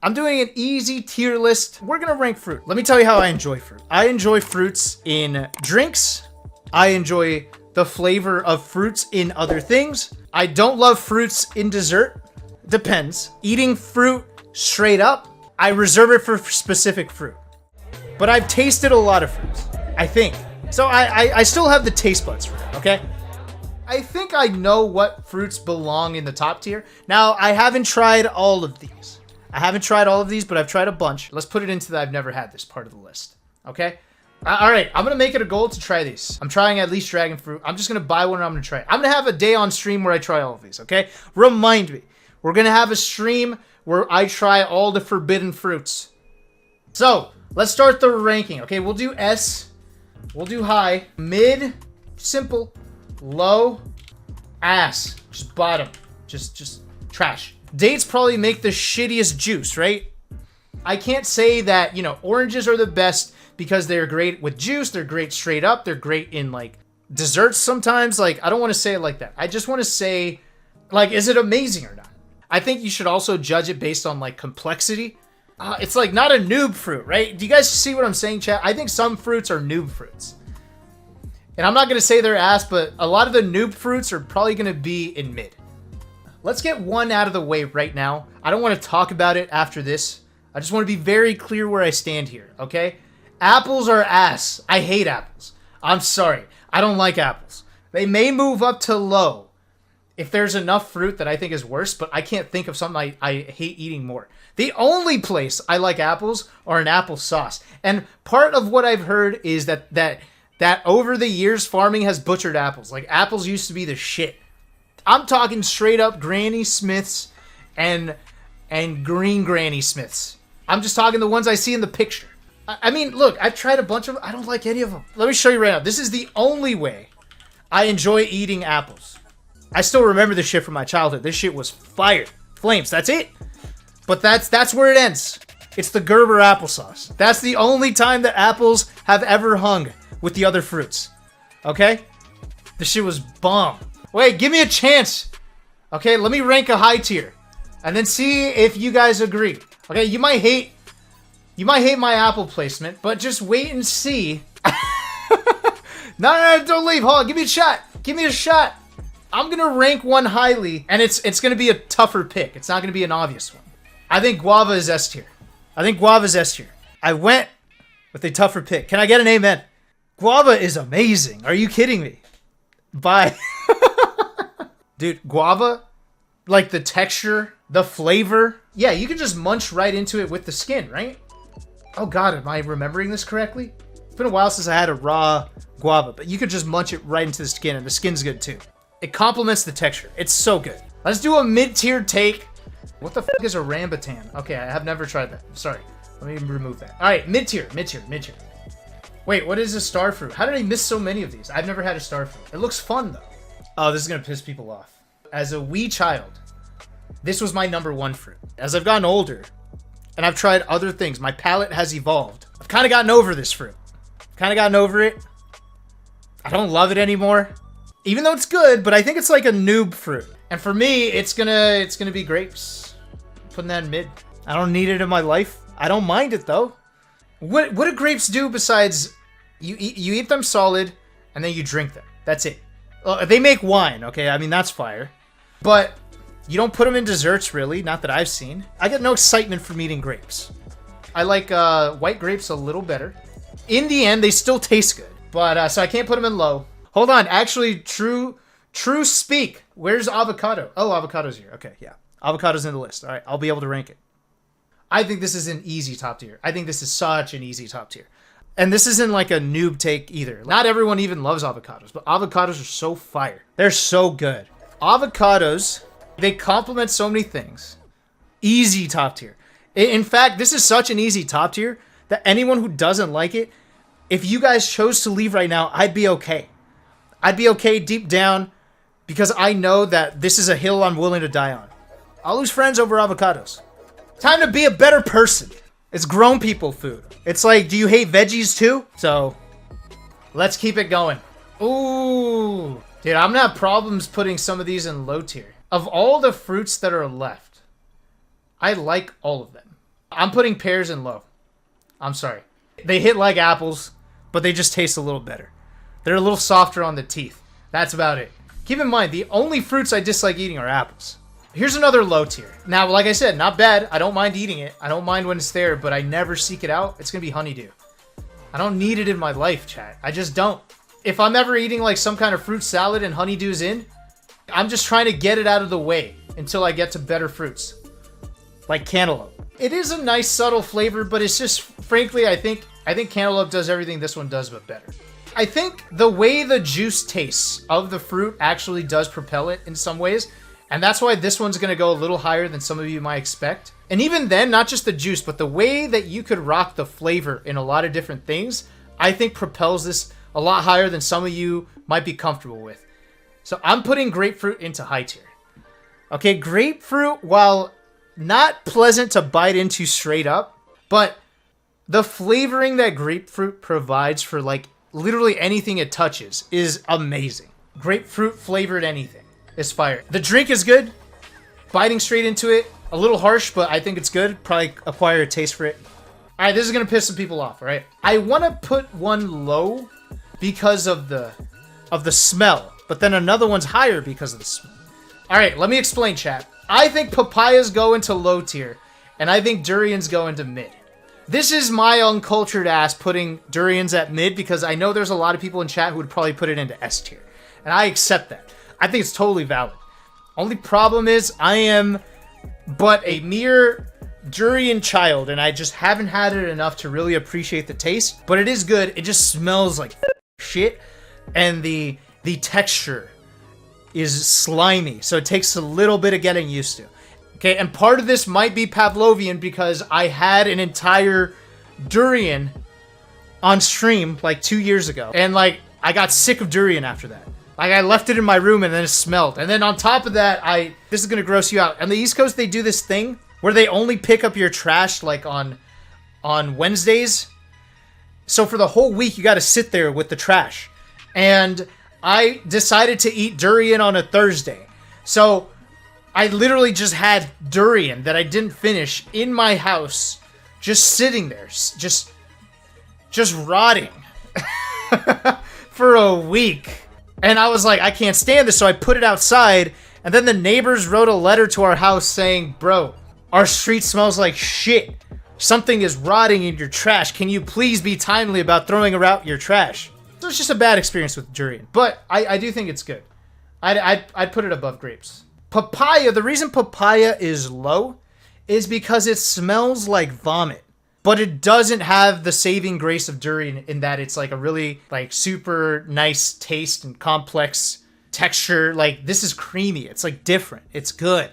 I'm doing an easy tier list. We're gonna rank fruit. Let me tell you how I enjoy fruit. I enjoy fruits in drinks. I enjoy the flavor of fruits in other things. I don't love fruits in dessert. Depends. Eating fruit straight up, I reserve it for specific fruit. But I've tasted a lot of fruits, I think. So I still have the taste buds for it, okay? I think I know what fruits belong in the top tier. Now, I haven't tried all of these. But I've tried a bunch. Let's put it into the I've never had this part of the list, okay? All right, I'm going to make it a goal to try these. I'm trying at least dragon fruit. I'm just going to buy one and I'm going to try it. I'm going to have a day on stream where I try all of these, okay? Remind me. We're going to have a stream where I try all the forbidden fruits. So, let's start the ranking, okay? We'll do S. We'll do high. Mid, simple. Low, ass. Just bottom. Just trash. Dates probably make the shittiest juice, right? I can't say that, oranges are the best because they're great with juice. They're great straight up. They're great in, desserts sometimes. I don't want to say it like that. I just want to say, is it amazing or not? I think you should also judge it based on, complexity. It's, not a noob fruit, right? Do you guys see what I'm saying, chat? I think some fruits are noob fruits. And I'm not going to say they're ass, but a lot of the noob fruits are probably going to be in mid. Let's get one out of the way right now. I don't want to talk about it after this. I just want to be very clear where I stand here, okay? Apples are ass. I hate apples. I'm sorry. I don't like apples. They may move up to low if there's enough fruit that I think is worse, but I can't think of something I hate eating more. The only place I like apples are in applesauce. And part of what I've heard is that over the years, farming has butchered apples. Apples used to be the shit. I'm talking straight up Granny Smiths and green Granny Smiths. I'm just talking the ones I see in the picture. I mean, look, I've tried a bunch of them. I don't like any of them. Let me show you right now. This is the only way I enjoy eating apples. I still remember this shit from my childhood. This shit was fire. Flames, that's it. But that's where it ends. It's the Gerber applesauce. That's the only time that apples have ever hung with the other fruits. Okay? This shit was bomb. Wait, give me a chance. Okay, let me rank a high tier. And then see if you guys agree. Okay, you might hate my apple placement, but just wait and see. No, don't leave. Hold on, give me a shot. Give me a shot. I'm going to rank one highly, and it's going to be a tougher pick. It's not going to be an obvious one. I think guava is S tier. I went with a tougher pick. Can I get an amen? Guava is amazing. Are you kidding me? Bye. Dude, guava, the texture, the flavor. Yeah, you can just munch right into it with the skin, right? Oh God, am I remembering this correctly? It's been a while since I had a raw guava, but you could just munch it right into the skin, and the skin's good too. It complements the texture. It's so good. Let's do a mid-tier take. What the fuck is a rambutan? Okay, I have never tried that. Sorry. Let me remove that. All right, mid-tier. Wait, what is a star fruit? How did I miss so many of these? I've never had a star fruit. It looks fun, though. Oh, this is going to piss people off. As a wee child, this was my number one fruit. As I've gotten older, and I've tried other things, my palate has evolved. I've kind of gotten over this fruit. I don't love it anymore. Even though it's good, but I think it's like a noob fruit. And for me, it's gonna be grapes. Putting that in mid. I don't need it in my life. I don't mind it though. What do grapes do besides you eat them solid and then you drink them? That's it. They make wine, okay? I mean, that's fire. But you don't put them in desserts, really. Not that I've seen. I get no excitement from eating grapes. I like white grapes a little better. In the end, they still taste good. But so I can't put them in low. Hold on. Actually, true speak. Where's avocado? Oh, avocado's here. Okay, yeah. Avocado's in the list. All right, I'll be able to rank it. I think this is an easy top tier. I think this is such an easy top tier. And this isn't like a noob take either. Not everyone even loves avocados, but avocados are so fire. They're so good. Avocados, they complement so many things. Easy top tier. In fact, this is such an easy top tier that anyone who doesn't like it, if you guys chose to leave right now, I'd be okay. I'd be okay deep down because I know that this is a hill I'm willing to die on. I'll lose friends over avocados. Time to be a better person. It's grown people food. It's like, do you hate veggies too? So, let's keep it going. Ooh. Dude, I'm gonna have problems putting some of these in low tier. Of all the fruits that are left, I like all of them. I'm putting pears in low. I'm sorry. They hit like apples, but they just taste a little better. They're a little softer on the teeth. That's about it. Keep in mind, the only fruits I dislike eating are apples. Here's another low tier. Now, like I said, not bad. I don't mind eating it. I don't mind when it's there, but I never seek it out. It's going to be honeydew. I don't need it in my life, chat. I just don't. If I'm ever eating like some kind of fruit salad and honeydew's in, I'm just trying to get it out of the way until I get to better fruits. Like cantaloupe. It is a nice subtle flavor, but it's just, frankly, I think cantaloupe does everything this one does, but better. I think the way the juice tastes of the fruit actually does propel it in some ways. And that's why this one's going to go a little higher than some of you might expect. And even then, not just the juice, but the way that you could rock the flavor in a lot of different things, I think propels this a lot higher than some of you might be comfortable with. So I'm putting grapefruit into high tier. Okay, grapefruit, while not pleasant to bite into straight up, but the flavoring that grapefruit provides for like literally anything it touches is amazing. Grapefruit flavored anything is fire. The drink is good. Biting straight into it, a little harsh, but I think it's good. Probably acquire a taste for it. All right, this is gonna piss some people off. All right, I want to put one low because of the smell, but then another one's higher because of the smell. All right, let me explain, chat. I think papayas go into low tier, and I think durians go into mid. This is my uncultured ass putting durians at mid because I know there's a lot of people in chat who would probably put it into S tier, and I accept that. I think it's totally valid. Only problem is I am but a mere durian child, and I just haven't had it enough to really appreciate the taste. But it is good. It just smells like shit, and the texture is slimy, so it takes a little bit of getting used to. Okay, and part of this might be Pavlovian because I had an entire durian on stream like 2 years ago, and like I got sick of durian after that. Like, I left it in my room and then it smelled. And then on top of that, this is going to gross you out. On the East Coast, they do this thing where they only pick up your trash, like, on Wednesdays. So for the whole week, you got to sit there with the trash. And I decided to eat durian on a Thursday. So I literally just had durian that I didn't finish in my house, just sitting there, just rotting for a week. And I was like, I can't stand this, so I put it outside, and then the neighbors wrote a letter to our house saying, bro, our street smells like shit. Something is rotting in your trash. Can you please be timely about throwing out your trash? So it's just a bad experience with durian, but I do think it's good. I'd put it above grapes. Papaya, the reason papaya is low is because it smells like vomit. But it doesn't have the saving grace of durian in that it's like a really like super nice taste and complex texture. Like, this is creamy. It's like different. It's good.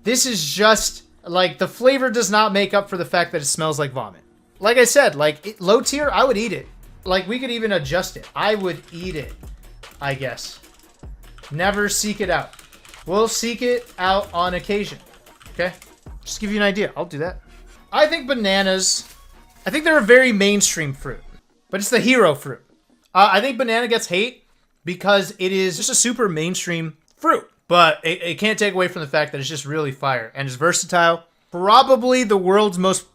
This is just like the flavor does not make up for the fact that it smells like vomit. Like I said, like low tier, I would eat it. Like, we could even adjust it. I would eat it, I guess. Never seek it out. We'll seek it out on occasion. Okay? Just give you an idea. I'll do that. I think bananas, I think they're a very mainstream fruit, but it's the hero fruit. I think banana gets hate because it is just a super mainstream fruit, but it can't take away from the fact that it's just really fire and it's versatile. Probably the world's most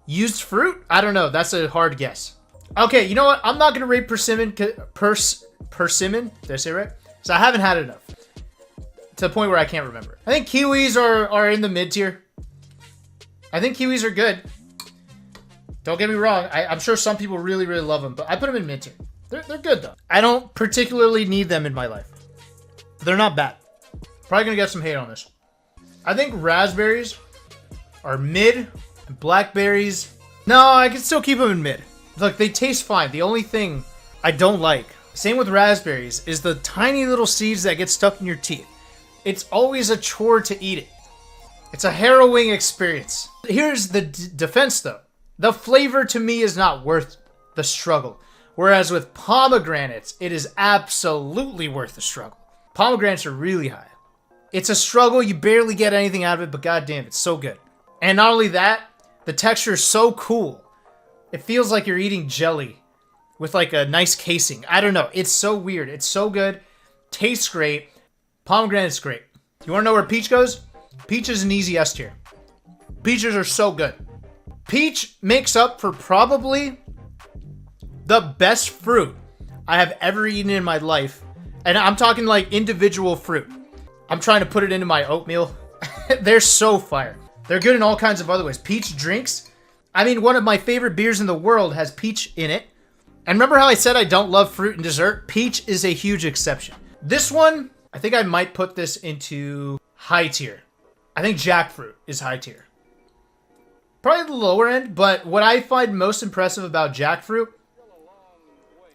used fruit? I don't know. That's a hard guess. Okay, you know what? I'm not going to rate persimmon. Persimmon? Did I say it right? So I haven't had enough to the point where I can't remember. I think kiwis are in the mid tier. I think kiwis are good. Don't get me wrong. I'm sure some people really, really love them, but I put them in mid tier. They're good, though. I don't particularly need them in my life. They're not bad. Probably going to get some hate on this. I think raspberries are mid. And blackberries, no, I can still keep them in mid. Look, they taste fine. The only thing I don't like, same with raspberries, is the tiny little seeds that get stuck in your teeth. It's always a chore to eat it. It's a harrowing experience. Here's the defense, though. The flavor to me is not worth the struggle. Whereas with pomegranates, it is absolutely worth the struggle. Pomegranates are really high. It's a struggle. You barely get anything out of it, but goddamn, it's so good. And not only that, the texture is so cool. It feels like you're eating jelly with like a nice casing. I don't know. It's so weird. It's so good. Tastes great. Pomegranate's great. You want to know where peach goes? Peach is an easy S tier. Peaches are so good. Peach makes up for probably the best fruit I have ever eaten in my life. And I'm talking like individual fruit. I'm trying to put it into my oatmeal. They're so fire. They're good in all kinds of other ways. Peach drinks. I mean, one of my favorite beers in the world has peach in it. And remember how I said I don't love fruit and dessert? Peach is a huge exception. This one, I think I might put this into high tier. I think Jackfruit is high tier. Probably the lower end, but what I find most impressive about Jackfruit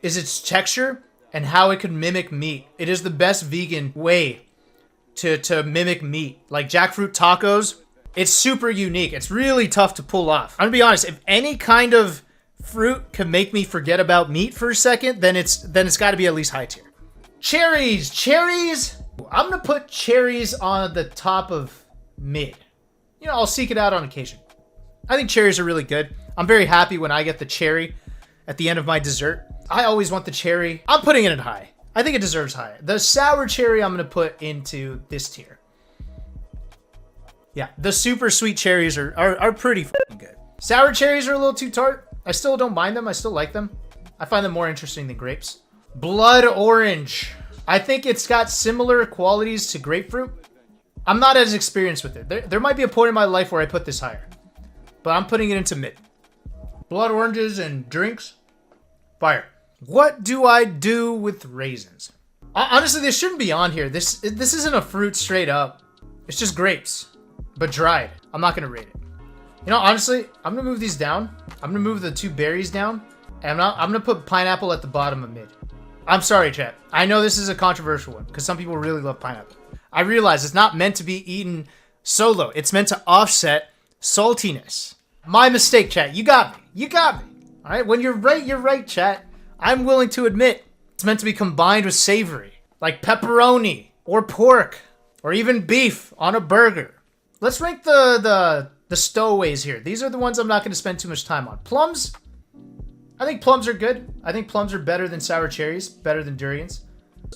is its texture and how it can mimic meat. It is the best vegan way to mimic meat. Like Jackfruit tacos, it's super unique. It's really tough to pull off. I'm gonna be honest, if any kind of fruit can make me forget about meat for a second, then it's gotta be at least high tier. Cherries! Cherries! I'm gonna put cherries on the top of mid. You know, I'll seek it out on occasion. I think cherries are really good. I'm very happy when I get the cherry at the end of my dessert. I always want the cherry. I'm putting it in high. I think it deserves high. The sour cherry I'm going to put into this tier. Yeah, the super sweet cherries are pretty fucking good. Sour cherries are a little too tart. I still don't mind them. I still like them. I find them more interesting than grapes. Blood orange. I think it's got similar qualities to grapefruit. I'm not as experienced with it. There might be a point in my life where I put this higher. But I'm putting it into mid. Blood oranges and drinks. Fire. What do I do with raisins? Honestly, this shouldn't be on here. This isn't a fruit straight up. It's just grapes, but dried. I'm not going to rate it. You know, honestly, I'm going to move these down. I'm going to move the 2 berries down. And I'm going to put pineapple at the bottom of mid. I'm sorry, chat. I know this is a controversial one because some people really love pineapple. I realize it's not meant to be eaten solo. It's meant to offset saltiness. My mistake, chat. You got me. You got me. All right? When you're right, chat. I'm willing to admit it's meant to be combined with savory, like pepperoni or pork or even beef on a burger. Let's rank the stowaways here. These are the ones I'm not going to spend too much time on. Plums. I think plums are good. I think plums are better than sour cherries, better than durians.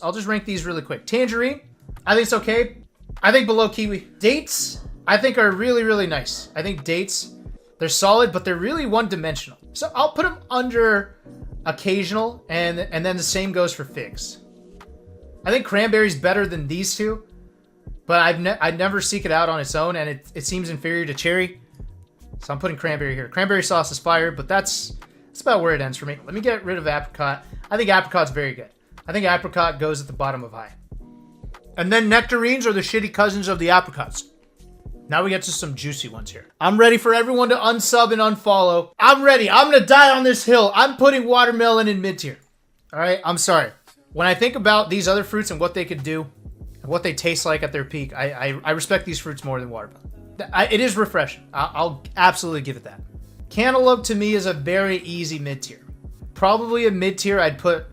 I'll just rank these really quick. Tangerine. I think it's okay. I think below kiwi. Dates, I think are really, really nice. I think dates, they're solid, but they're really one-dimensional. So I'll put them under occasional, and then the same goes for figs. I think cranberry's better than these two, but I'd never seek it out on its own, and it seems inferior to cherry. So I'm putting cranberry here. Cranberry sauce is fire, but that's about where it ends for me. Let me get rid of apricot. I think apricot's very good. I think apricot goes at the bottom of high. And then nectarines are the shitty cousins of the apricots. Now we get to some juicy ones here. I'm ready for everyone to unsub and unfollow. I'm ready. I'm going to die on this hill. I'm putting watermelon in mid-tier. All right? I'm sorry. When I think about these other fruits and what they could do, and what they taste like at their peak, I respect these fruits more than watermelon. It is refreshing. I'll absolutely give it that. Cantaloupe to me is a very easy mid-tier. Probably a mid-tier I'd put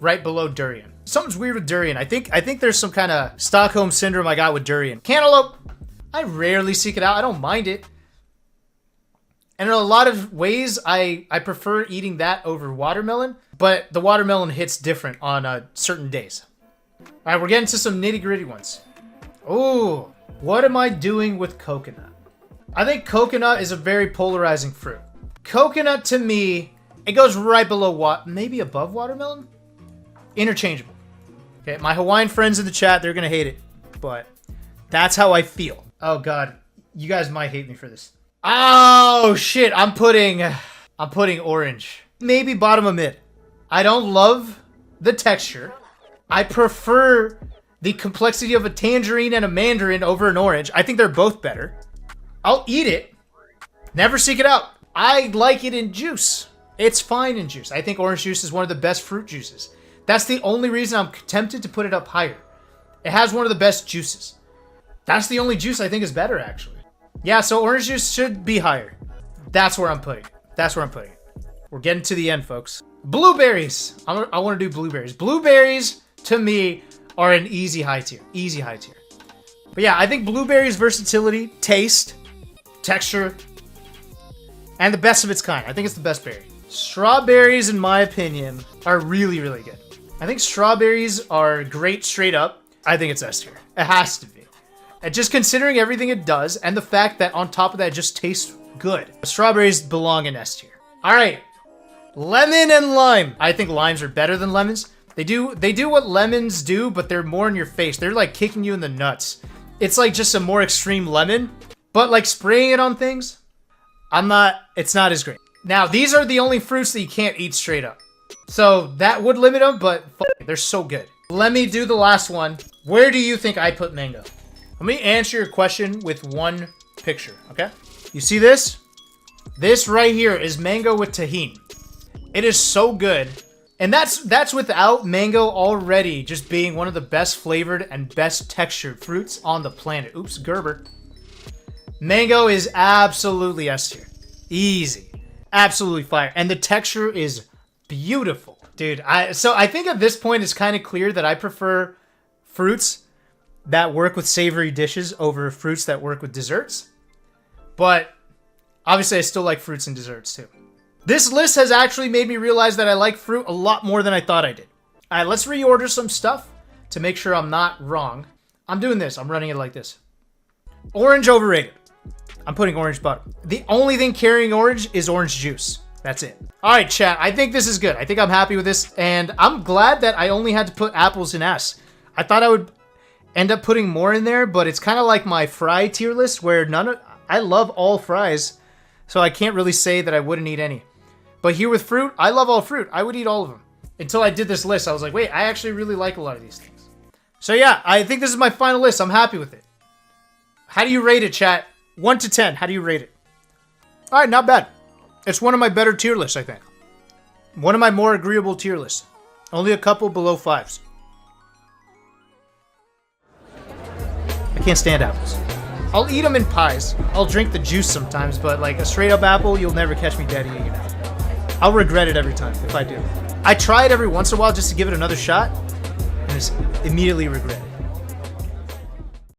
right below durian. Something's weird with durian. I think there's some kind of Stockholm syndrome I got with durian. Cantaloupe, I rarely seek it out. I don't mind it. And in a lot of ways, I prefer eating that over watermelon. But the watermelon hits different on certain days. All right, we're getting to some nitty-gritty ones. Oh, what am I doing with coconut? I think coconut is a very polarizing fruit. Coconut, to me, it goes right below maybe above watermelon? Interchangeable. Okay, my Hawaiian friends in the chat, they're going to hate it. But that's how I feel. Oh, God. You guys might hate me for this. Oh, shit. I'm putting orange. Maybe bottom of mid. I don't love the texture. I prefer the complexity of a tangerine and a mandarin over an orange. I think they're both better. I'll eat it. Never seek it out. I like it in juice. It's fine in juice. I think orange juice is one of the best fruit juices. That's the only reason I'm tempted to put it up higher. It has one of the best juices. That's the only juice I think is better, actually. Yeah, so orange juice should be higher. That's where I'm putting it. That's where I'm putting it. We're getting to the end, folks. Blueberries. I want to do blueberries. Blueberries, to me, are an easy high tier. Easy high tier. But yeah, I think blueberries' versatility, taste, texture, and the best of its kind. I think it's the best berry. Strawberries, in my opinion, are really, really good. I think strawberries are great straight up. I think it's S tier. It has to be. And just considering everything it does, and the fact that on top of that it just tastes Good. Strawberries belong in S tier. All right. Lemon and lime. I think limes are better than lemons. They do what lemons do, but they're more in your face. They're like kicking you in the nuts. It's like just a more extreme lemon, but like spraying it on things, it's not as great. Now, these are the only fruits that you can't eat straight up. So that would limit them, but they're so good. Let me do the last one. Where do you think I put mango? Let me answer your question with one picture, okay? You see this? This right here is mango with tahini. It is so good. And that's without mango already just being one of the best flavored and best textured fruits on the planet. Oops, Gerber. Mango is absolutely S tier. Easy. Absolutely fire. And the texture is beautiful. Dude, so I think at this point it's kind of clear that I prefer fruits that work with savory dishes over fruits that work with desserts. But obviously I still like fruits and desserts too. This list has actually made me realize that I like fruit a lot more than I thought I did. All right, let's reorder some stuff to make sure I'm not wrong. I'm doing this. I'm running it like this. Orange overrated. I'm putting orange bottom. The only thing carrying orange is orange juice. That's it. All right, chat. I think this is good. I think I'm happy with this. And I'm glad that I only had to put apples in S. I thought I would end up putting more in there, but it's kind of like my fry tier list where I love all fries. So I can't really say that I wouldn't eat any. But here with fruit, I love all fruit. I would eat all of them. Until I did this list, I was like, wait, I actually really like a lot of these things. So yeah, I think this is my final list. I'm happy with it. How do you rate it, chat? 1 to 10, how do you rate it? All right, not bad. It's one of my better tier lists, I think. One of my more agreeable tier lists. Only a couple below 5s. I can't stand apples. I'll eat them in pies. I'll drink the juice sometimes, but like a straight up apple, you'll never catch me dead eating it. I'll regret it every time if I do. I try it every once in a while just to give it another shot, and just immediately regret it.